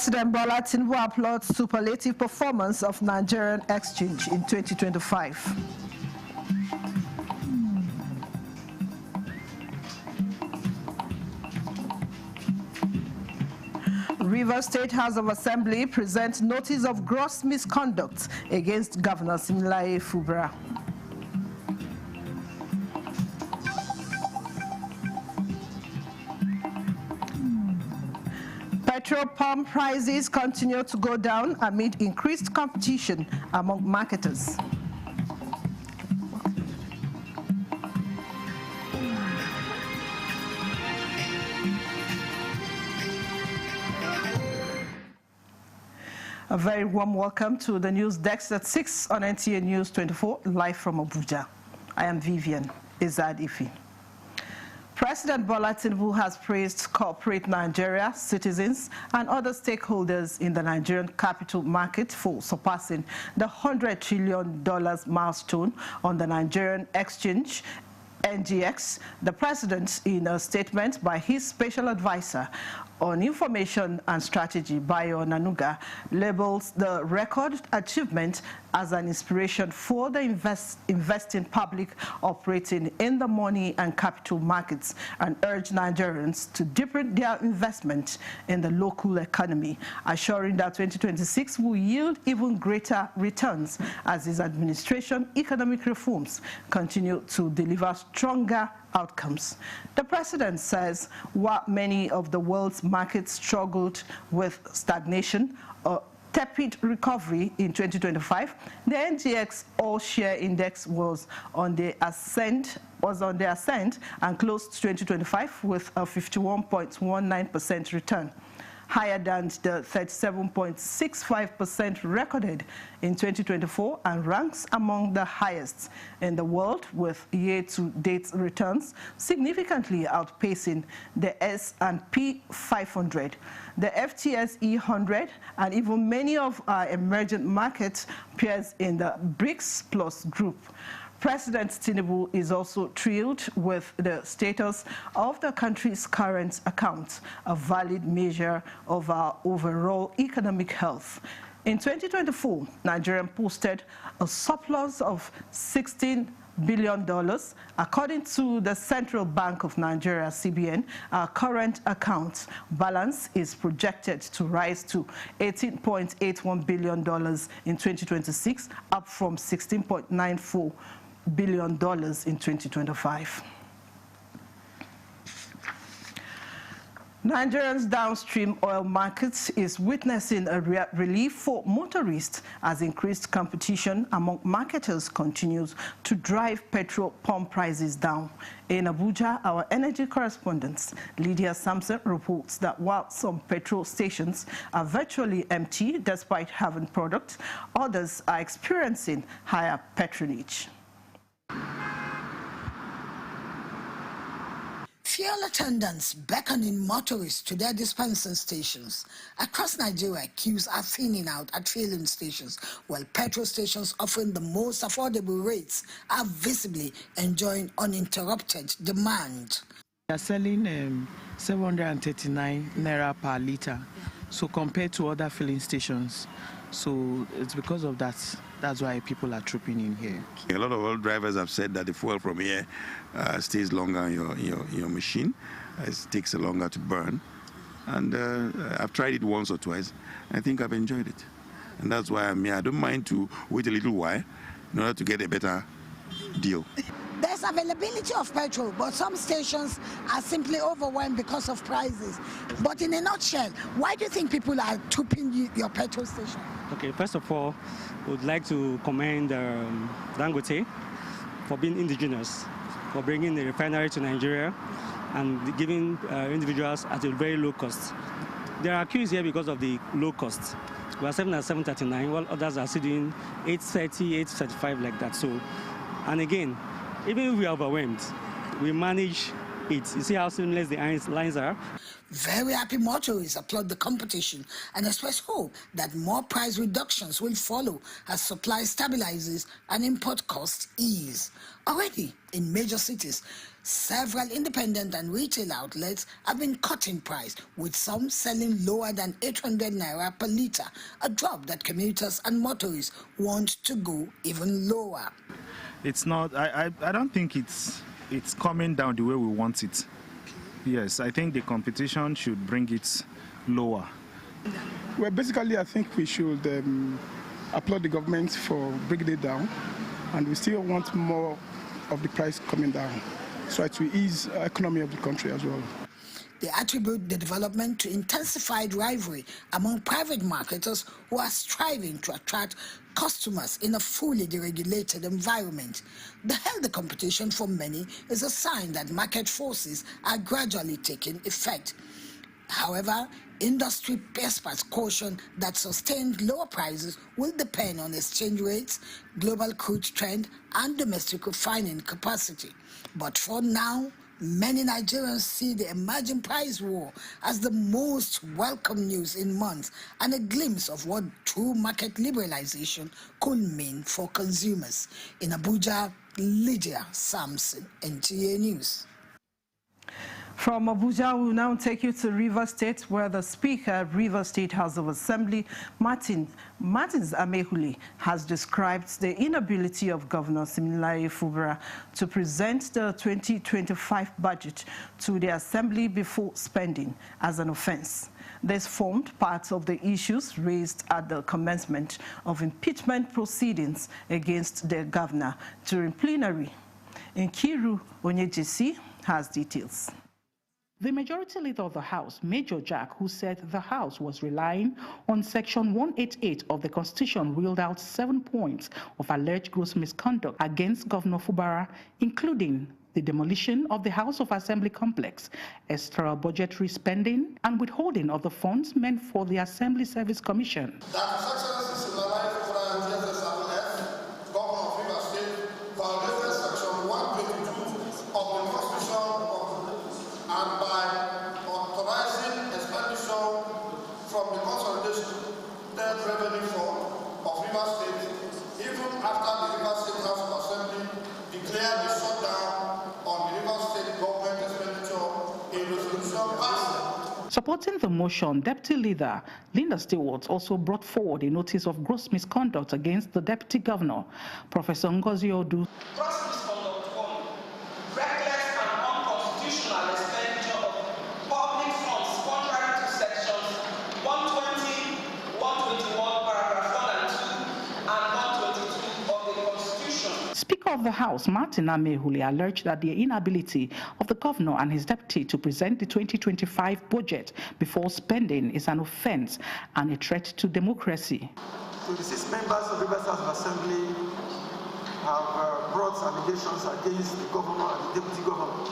President Bola Tinubu applauds superlative performance of Nigerian exchange in 2025. Rivers State House of Assembly presents notice of gross misconduct against Governor Similaye Fubara. Petrol pump prices continue to go down amid increased competition among marketers. A very warm welcome to the news desk at 6 on NTA News 24, live from Abuja. I am Vivian Izad-Ifi. President Bola Tinubu has praised corporate Nigeria, citizens, and other stakeholders in the Nigerian capital market for surpassing the $100 trillion milestone on the Nigerian exchange, NGX. The president, in a statement by his special advisor on information and strategy, Bayo Nanuga, labels the record achievement as an inspiration for the investing public operating in the money and capital markets, and urged Nigerians to deepen their investment in the local economy, assuring that 2026 will yield even greater returns as his administration economic reforms continue to deliver stronger outcomes. The president says while many of the world's markets struggled with stagnation or tepid recovery in 2025, the NGX all-share index was on the ascent and closed 2025 with a 51.19% return, higher than the 37.65% recorded in 2024, and ranks among the highest in the world, with year-to-date returns significantly outpacing the S&P 500, the FTSE 100, and even many of our emerging market peers in the BRICS Plus group. President Tinubu is also thrilled with the status of the country's current account, a valid measure of our overall economic health. In 2024, Nigeria posted a surplus of $16 billion. According to the Central Bank of Nigeria, CBN, our current account balance is projected to rise to $18.81 billion in 2026, up from $16.94 billion in 2025. Nigeria's downstream oil market is witnessing a relief for motorists as increased competition among marketers continues to drive petrol pump prices down. In Abuja, our energy correspondent Lydia Sampson reports that while some petrol stations are virtually empty despite having product, others are experiencing higher patronage. Fuel attendants beckoning motorists to their dispensing stations. Across Nigeria, queues are thinning out at filling stations, while petrol stations offering the most affordable rates are visibly enjoying uninterrupted demand. They are selling 739 naira per litre, so compared to other filling stations. So it's because of that. That's why people are trooping in here. A lot of oil drivers have said that the fuel from here stays longer in your machine. It takes longer to burn. And I've tried it once or twice. I think I've enjoyed it. And that's why I'm here. I don't mind to wait a little while in order to get a better deal. There's availability of petrol, but some stations are simply overwhelmed because of prices. But in a nutshell, why do you think people are trooping your petrol station? Okay, first of all, I would like to commend Dangote for being indigenous, for bringing the refinery to Nigeria and giving individuals at a very low cost. There are queues here because of the low cost. We are selling at 739, while others are doing 830, 835 like that. So, and again, even if we are overwhelmed, we manage it. You see how seamless the lines are? Very happy motorists applaud the competition and express hope that more price reductions will follow as supply stabilizes and import costs ease. Already in major cities, several independent and retail outlets have been cutting price, with some selling lower than 800 naira per litre, a drop that commuters and motorists want to go even lower. It's not, I don't think it's coming down the way we want it. Yes, I think the competition should bring it lower. Well, basically, I think we should applaud the government for bringing it down, and we still want more of the price coming down, so it will ease the economy of the country as well. They attribute the development to intensified rivalry among private marketers who are striving to attract customers in a fully deregulated environment. The healthy competition for many is a sign that market forces are gradually taking effect. However, industry experts caution that sustained lower prices will depend on exchange rates, global crude trend, and domestic refining capacity. But for now, many Nigerians see the emerging price war as the most welcome news in months and a glimpse of what true market liberalization could mean for consumers. In Abuja, Lydia Samson, NTA News. From Abuja, we will now take you to Rivers State, where the Speaker of Rivers State House of Assembly, Martins Amehule, has described the inability of Governor Siminalayi Fubara to present the 2025 budget to the Assembly before spending as an offense. This formed part of the issues raised at the commencement of impeachment proceedings against the governor during plenary. Nkiru Onyejesi has details. The majority leader of the House, Major Jack, who said the House was relying on Section 188 of the Constitution, ruled out 7 points of alleged gross misconduct against Governor Fubara, including the demolition of the House of Assembly complex, extra budgetary spending, and withholding of the funds meant for the Assembly Service Commission. Supporting the motion, Deputy Leader Linda Stewart also brought forward a notice of gross misconduct against the Deputy Governor, Professor Ngozi Odu. Gross misconduct 1. Reckless and unconstitutional expenditure of public funds contrary to sections 120, 121, paragraph 1 and 2, and 122 of the Constitution. Speaker of the House, Martin Amehule, alleged that the inability of the governor and his deputy to present the 2025 budget before spending is an offense and a threat to democracy. 26 members of the Rivers House of Assembly have brought allegations against the governor and the deputy governor.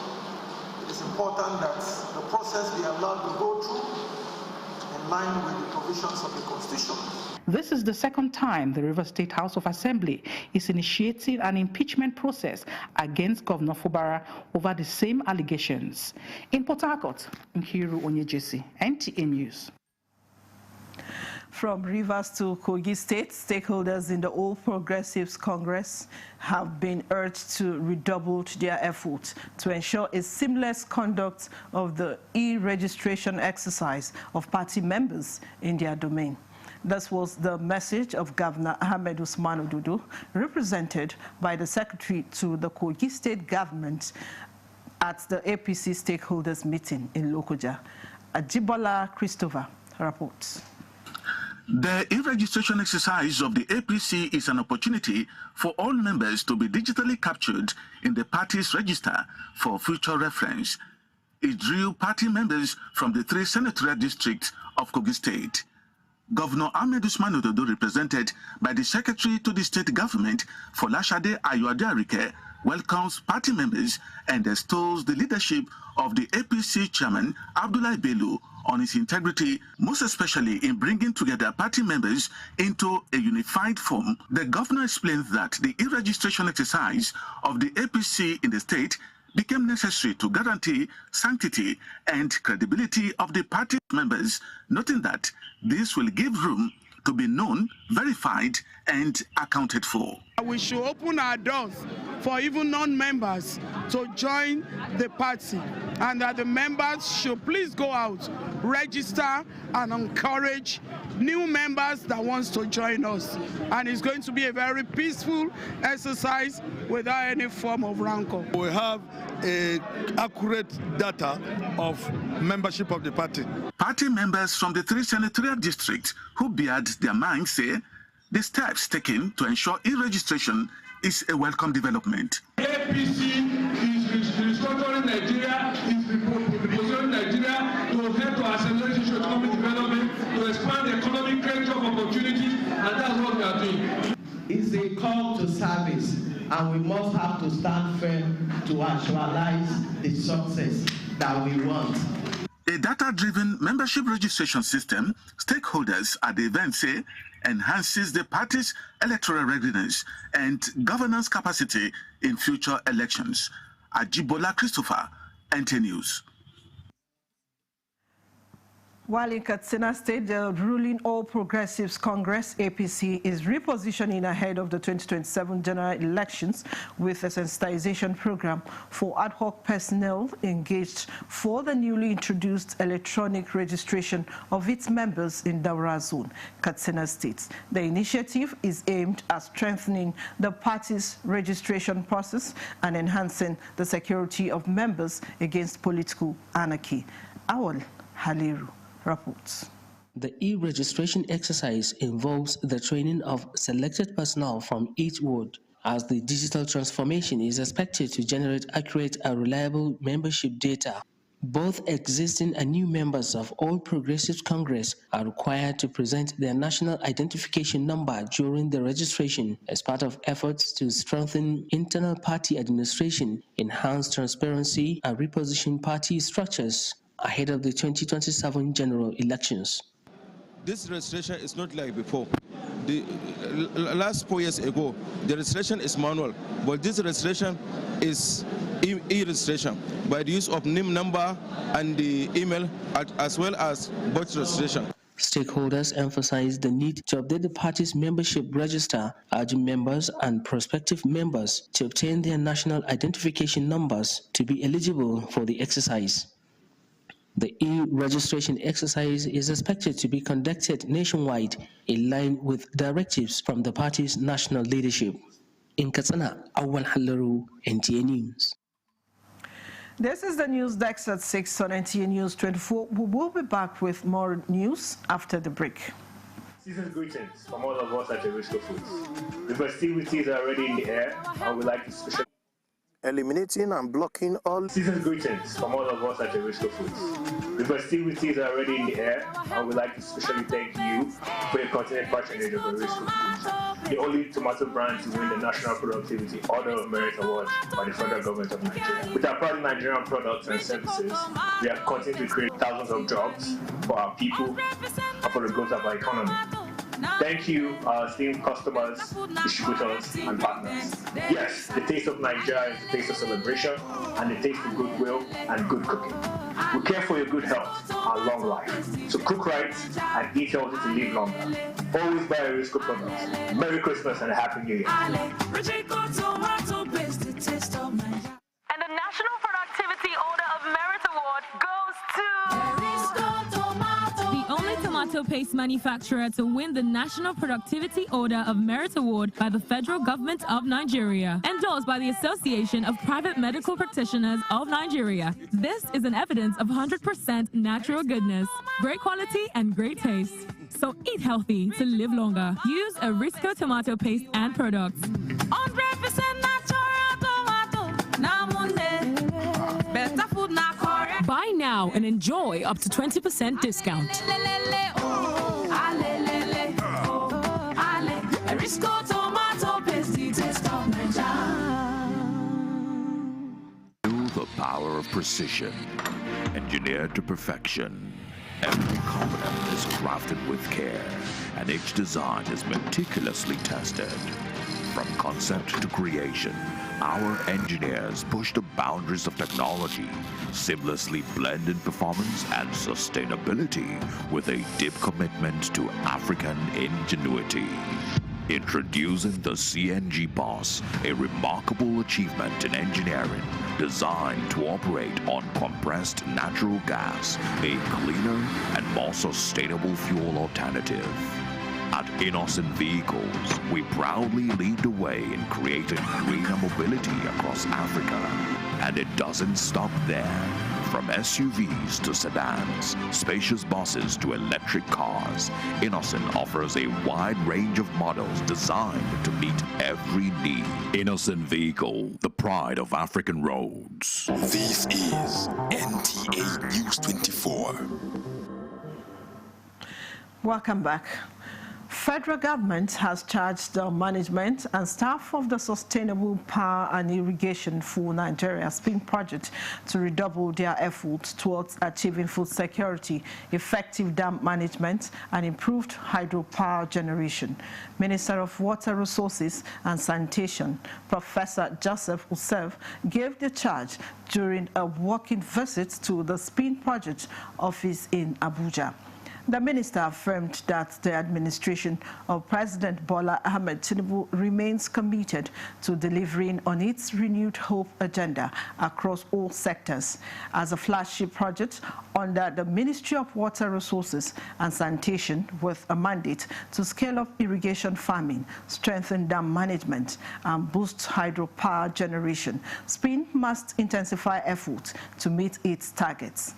It is important that the process be allowed to go through in line with the provisions of the Constitution. This is the second time the Rivers State House of Assembly is initiating an impeachment process against Governor Fubara over the same allegations. In Port Harcourt, Nkiru Onyejesi, NTA News. From Rivers to Kogi State, stakeholders in the All Progressives Congress have been urged to redouble their efforts to ensure a seamless conduct of the e-registration exercise of party members in their domain. This was the message of Governor Ahmed Usman Ododo, represented by the Secretary to the Kogi State Government at the APC stakeholders meeting in Lokoja. Ajibola Christopher reports. The e-registration exercise of the APC is an opportunity for all members to be digitally captured in the party's register for future reference. It drew party members from the 3 senatorial districts of Kogi State. Governor Ahmed Usman Ododo, represented by the Secretary to the State Government, Folashade Ayoade-Arike, welcomes party members and extols the leadership of the APC chairman, Abdullahi Bello, on his integrity, most especially in bringing together party members into a unified form. The governor explains that the e-registration exercise of the APC in the state became necessary to guarantee sanctity and credibility of the party members, noting that this will give room to be known, verified, and accounted for. We should open our doors for even non-members to join the party, and that the members should please go out, register, and encourage new members that wants to join us. And it's going to be a very peaceful exercise without any form of rancor. We have accurate data of membership of the party. Party members from the 3 senatorial districts who bared their minds say the steps taken to ensure e-registration is a welcome development. APC is restructuring Nigeria, is repositioning Nigeria to help to accelerate economic development, to expand the economic range of opportunities, and that's what we are doing. It's a call to service, and we must have to stand firm to actualize the success that we want. A data-driven membership registration system, stakeholders at the event say, enhances the party's electoral readiness and governance capacity in future elections. Ajibola Christopher, NT News. While in Katsina State, the ruling All Progressives Congress, APC, is repositioning ahead of the 2027 general elections with a sensitization program for ad hoc personnel engaged for the newly introduced electronic registration of its members in Daura Zone, Katsina State. The initiative is aimed at strengthening the party's registration process and enhancing the security of members against political anarchy. Awal Haliru reports. The e-registration exercise involves the training of selected personnel from each ward, as the digital transformation is expected to generate accurate and reliable membership data. Both existing and new members of All Progressives Congress are required to present their national identification number during the registration as part of efforts to strengthen internal party administration, enhance transparency, and reposition party structures ahead of the 2027 general elections. This registration is not like before. The last 4 years ago, the registration is manual, but this registration is e-registration by the use of NIM number and the email, as well as voter registration. Stakeholders emphasize the need to update the party's membership register, urging members and prospective members to obtain their national identification numbers to be eligible for the exercise. The e-registration exercise is expected to be conducted nationwide in line with directives from the party's national leadership. In Katsina, Awal Halaru, NTA News. This is the news desk at 6 on NTA News 24. We will be back with more news after the break. Season's greetings from all of us at Risco Foods. The festivities are already in the air, and we'd like to special eliminating and blocking all season's greetings from all of us at Risco Foods. The festivities are already in the air, and we'd like to specially thank you for your continued patronage of Risco Foods, the only tomato brand to win the National Productivity Order of Merit Award by the federal government of Nigeria. With our proud Nigerian products and services, we have continued to create thousands of jobs for our people and for the growth of our economy. Thank you, our esteemed customers, distributors, and partners. Yes, the taste of Nigeria is the taste of celebration and the taste of goodwill and good cooking. We care for your good health and long life. So cook right and eat healthy to live longer. Always buy Risco products. Merry Christmas and a Happy New Year. And the National Productivity Order of Merit Award goes to the only tomato paste manufacturer to win the National Productivity Order of Merit Award by the federal government of Nigeria, endorsed by the Association of Private Medical Practitioners of Nigeria. This is an evidence of 100% natural goodness, great quality and great taste. So eat healthy to live longer. Use a Risco tomato paste and products. 100% natural tomato. Better food now. Buy now and enjoy up to 20% discount. Risco tomato paste, taste of Nigeria. Feel the power of precision, engineered to perfection. Every component is crafted with care, and each design is meticulously tested. From concept to creation, our engineers push the boundaries of technology, seamlessly blending performance and sustainability with a deep commitment to African ingenuity. Introducing the CNG Boss, a remarkable achievement in engineering designed to operate on compressed natural gas, a cleaner and more sustainable fuel alternative. At Innocent Vehicles, we proudly lead the way in creating greener mobility across Africa. And it doesn't stop there. From SUVs to sedans, spacious buses to electric cars, Innocent offers a wide range of models designed to meet every need. Innocent Vehicle, the pride of African roads. This is NTA News 24. Welcome back. Federal government has charged the management and staff of the Sustainable Power and Irrigation for Nigeria SPIN project to redouble their efforts towards achieving food security, effective dam management, and improved hydropower generation. Minister of Water Resources and Sanitation, Professor Joseph Usev, gave the charge during a walking visit to the SPIN project office in Abuja. The minister affirmed that the administration of President Bola Ahmed Tinubu remains committed to delivering on its renewed hope agenda across all sectors. As a flagship project under the Ministry of Water Resources and Sanitation with a mandate to scale up irrigation farming, strengthen dam management, and boost hydropower generation, SPIN must intensify efforts to meet its targets.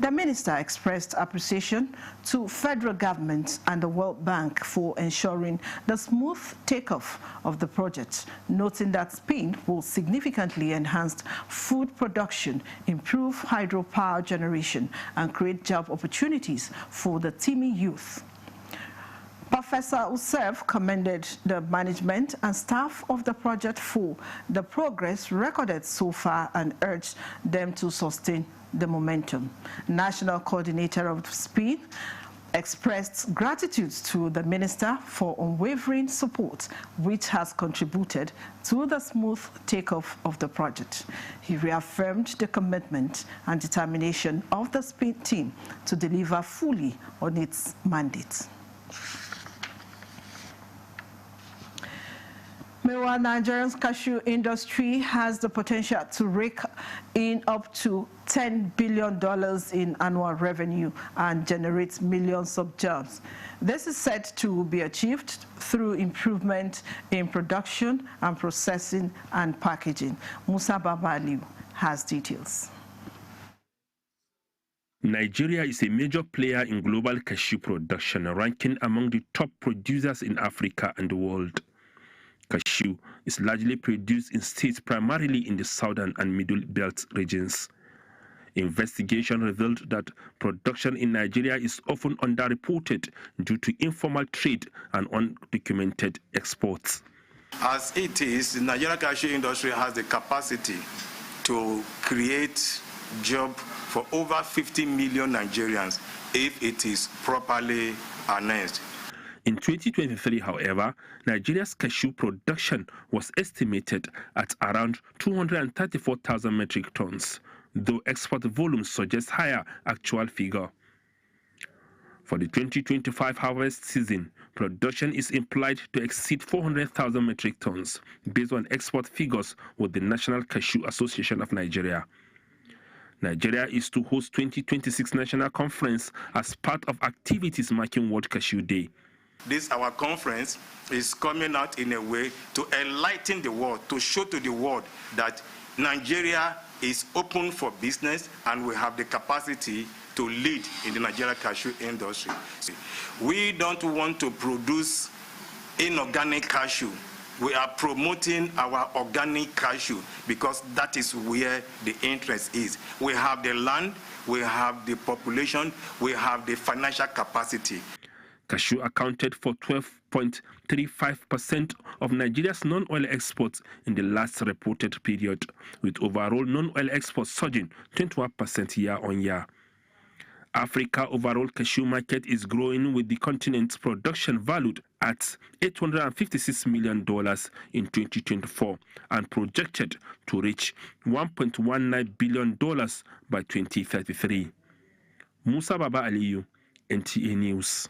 The minister expressed appreciation to federal government and the World Bank for ensuring the smooth takeoff of the project, noting that SPIN will significantly enhance food production, improve hydropower generation, and create job opportunities for the teeming youth. Professor Usev commended the management and staff of the project for the progress recorded so far and urged them to sustain the momentum. National coordinator of SPIN expressed gratitude to the minister for unwavering support, which has contributed to the smooth takeoff of the project. He reaffirmed the commitment and determination of the SPIN team to deliver fully on its mandate. Meanwhile, Nigeria's cashew industry has the potential to rake in up to $10 billion in annual revenue and generate millions of jobs. This is said to be achieved through improvement in production and processing and packaging. Musa Babaliu has details. Nigeria is a major player in global cashew production, ranking among the top producers in Africa and the world. Cashew is largely produced in states primarily in the southern and middle belt regions. Investigation revealed that production in Nigeria is often underreported due to informal trade and undocumented exports. As it is, the Nigerian cashew industry has the capacity to create jobs for over 50 million Nigerians if it is properly harnessed. In 2023, however, Nigeria's cashew production was estimated at around 234,000 metric tons, though export volumes suggest higher actual figure. For the 2025 harvest season, production is implied to exceed 400,000 metric tons, based on export figures with the National Cashew Association of Nigeria. Nigeria is to host 2026 National Conference as part of activities marking World Cashew Day. This, our conference, is coming out in a way to enlighten the world, to show to the world that Nigeria is open for business and we have the capacity to lead in the Nigerian cashew industry. We don't want to produce inorganic cashew. We are promoting our organic cashew because that is where the interest is. We have the land, we have the population, we have the financial capacity. Cashew accounted for 12.35% of Nigeria's non-oil exports in the last reported period, with overall non-oil exports surging 21% year-on-year. Africa's overall cashew market is growing, with the continent's production valued at $856 million in 2024 and projected to reach $1.19 billion by 2033. Musa Baba Aliyu, NTA News.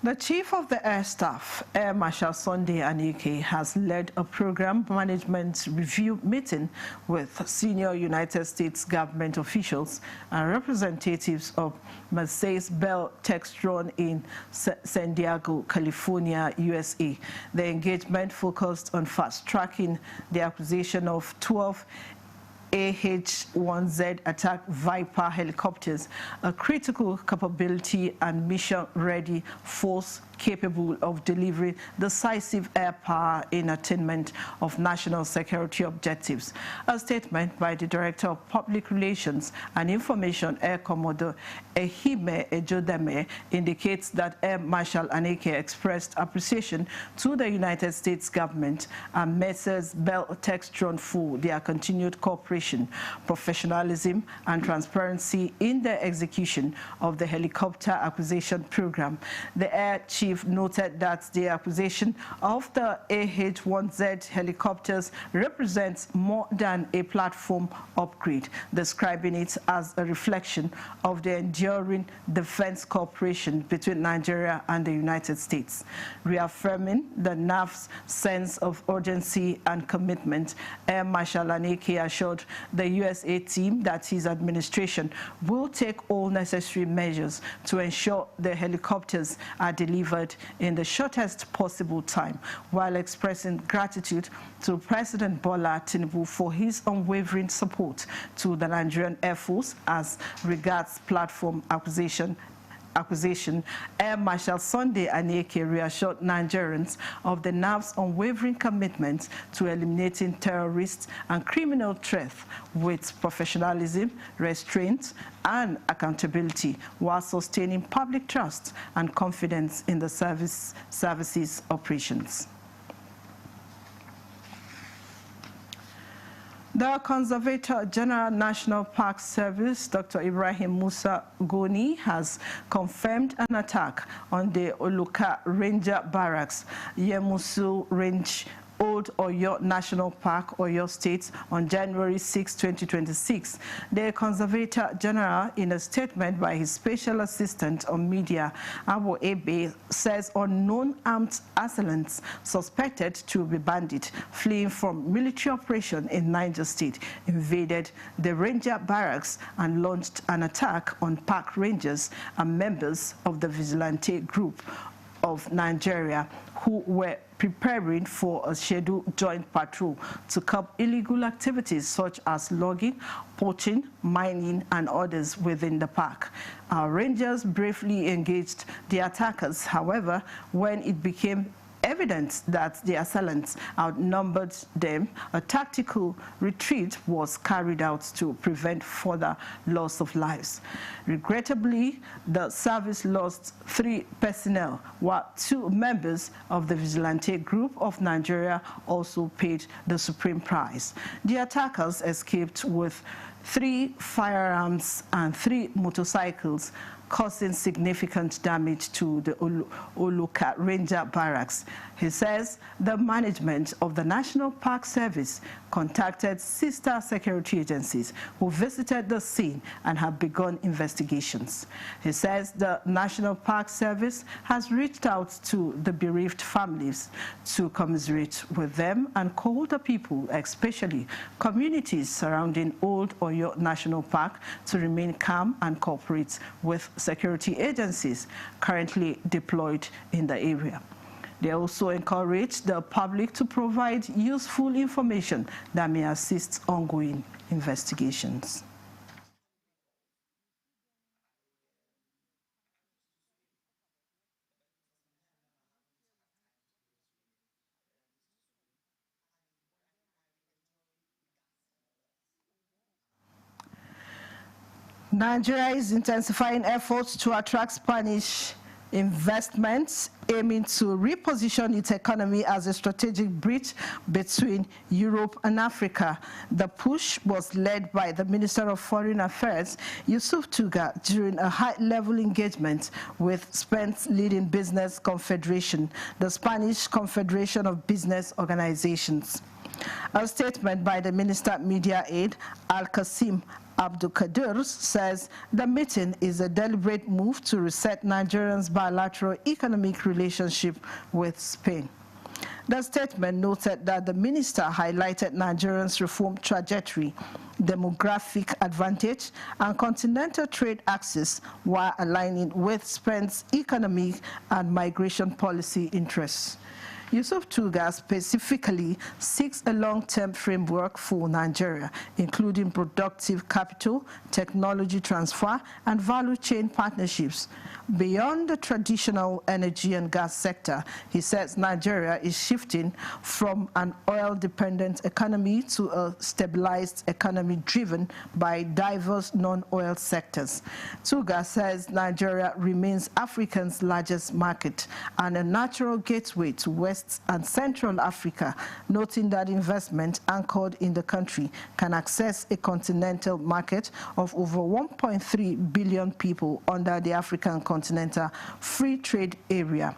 The Chief of the Air Staff, Air Marshal Sunday Aneke, has led a program management review meeting with senior United States government officials and representatives of Mercedes-Benz Textron in San Diego, California, USA. The engagement focused on fast-tracking the acquisition of 12 AH-1Z attack Viper helicopters, a critical capability and mission-ready force capable of delivering decisive air power in attainment of national security objectives. A statement by the Director of Public Relations and Information, Air Commodore Ehime Ejodame, indicates that Air Marshal Aneke expressed appreciation to the United States government and Mercedes-Benz Textron for their continued cooperation, professionalism, and transparency in the execution of the helicopter acquisition program. The Air Chief noted that the acquisition of the AH-1Z helicopters represents more than a platform upgrade, describing it as a reflection of the enduring defense cooperation between Nigeria and the United States. Reaffirming the NAF's sense of urgency and commitment, Air Marshal Aneke assured the USA team that his administration will take all necessary measures to ensure the helicopters are delivered in the shortest possible time, while expressing gratitude to President Bola Tinubu for his unwavering support to the Nigerian Air Force as regards platform acquisition. Air Marshal Sunday Aneke reassured Nigerians of the NAV's unwavering commitment to eliminating terrorist and criminal threats with professionalism, restraint, and accountability, while sustaining public trust and confidence in the services operations. The Conservator General National Park Service, Dr. Ibrahim Musa Goni, has confirmed an attack on the Oluka Ranger Barracks, Yemusu Range, Old Oyo National Park, Oyo State, on January 6, 2026. The Conservator General, in a statement by his Special Assistant on Media, Abu Ebe, says unknown armed assailants suspected to be bandits fleeing from military operation in Niger State invaded the Ranger Barracks and launched an attack on park rangers and members of the vigilante group of Nigeria who were preparing for a scheduled joint patrol to curb illegal activities such as logging, poaching, mining, and others within the park. Our rangers bravely engaged the attackers. However, when it became evident that the assailants outnumbered them, a tactical retreat was carried out to prevent further loss of lives. Regrettably, the service lost 3 personnel, while 2 members of the vigilante group of Nigeria also paid the supreme price. The attackers escaped with 3 firearms and 3 motorcycles, causing significant damage to the Oluka Ranger Barracks. He says the management of the National Park Service contacted sister security agencies who visited the scene and have begun investigations. He says the National Park Service has reached out to the bereaved families to commiserate with them and call the people, especially communities surrounding Old Oyo National Park, to remain calm and cooperate with security agencies currently deployed in the area. They also encourage the public to provide useful information that may assist ongoing investigations. Nigeria is intensifying efforts to attract Spanish investments aiming to reposition its economy as a strategic bridge between Europe and Africa. The push was led by the Minister of Foreign Affairs, Yusuf Tuga, during a high-level engagement with Spain's leading business confederation, the Spanish Confederation of Business Organizations. A statement by the Minister Media Aide, Al-Qasim Abdulkadir, says the meeting is a deliberate move to reset Nigeria's bilateral economic relationship with Spain. The statement noted that the minister highlighted Nigeria's reform trajectory, demographic advantage, and continental trade access while aligning with Spain's economic and migration policy interests. Yusuf Tuga specifically seeks a long-term framework for Nigeria, including productive capital, technology transfer, and value chain partnerships. Beyond the traditional energy and gas sector, he says Nigeria is shifting from an oil-dependent economy to a stabilized economy driven by diverse non-oil sectors. Tuga says Nigeria remains Africa's largest market and a natural gateway to West and Central Africa, noting that investment anchored in the country can access a continental market of over 1.3 billion people under the African Continental Free Trade Area.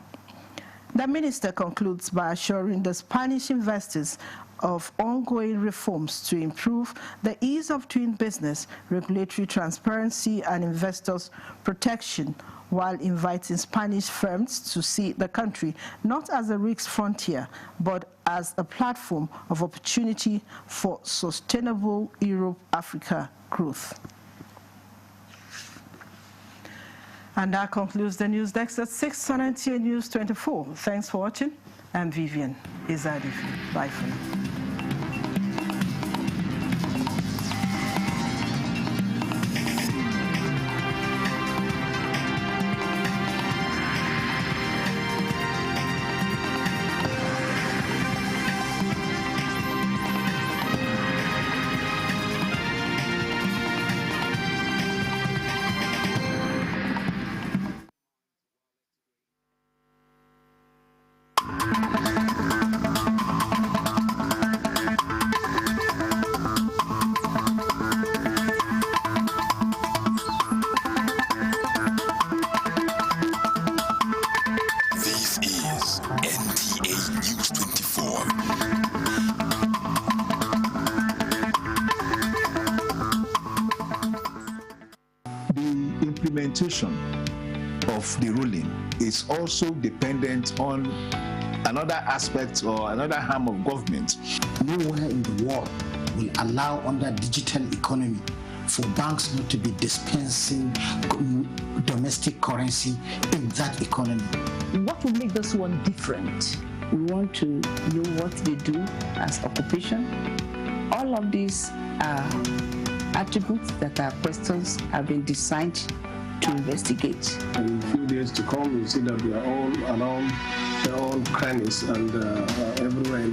The minister concludes by assuring the Spanish investors of ongoing reforms to improve the ease of doing business, regulatory transparency, and investors' protection, while inviting Spanish firms to see the country not as a risk frontier, but as a platform of opportunity for sustainable Europe-Africa growth. And that concludes the news desk at 6 on NTA News 24. Thanks for watching. I'm Vivian Izadifi. Bye for now. Of the ruling is also dependent on another aspect or another arm of government. Nowhere in the world will allow under digital economy for banks not to be dispensing domestic currency in that economy. What will make this one different? We want to know what they do as occupation. All of these are attributes that are questions have been designed to investigate. In a few days to come, you see that we are all around their own crannies and everywhere.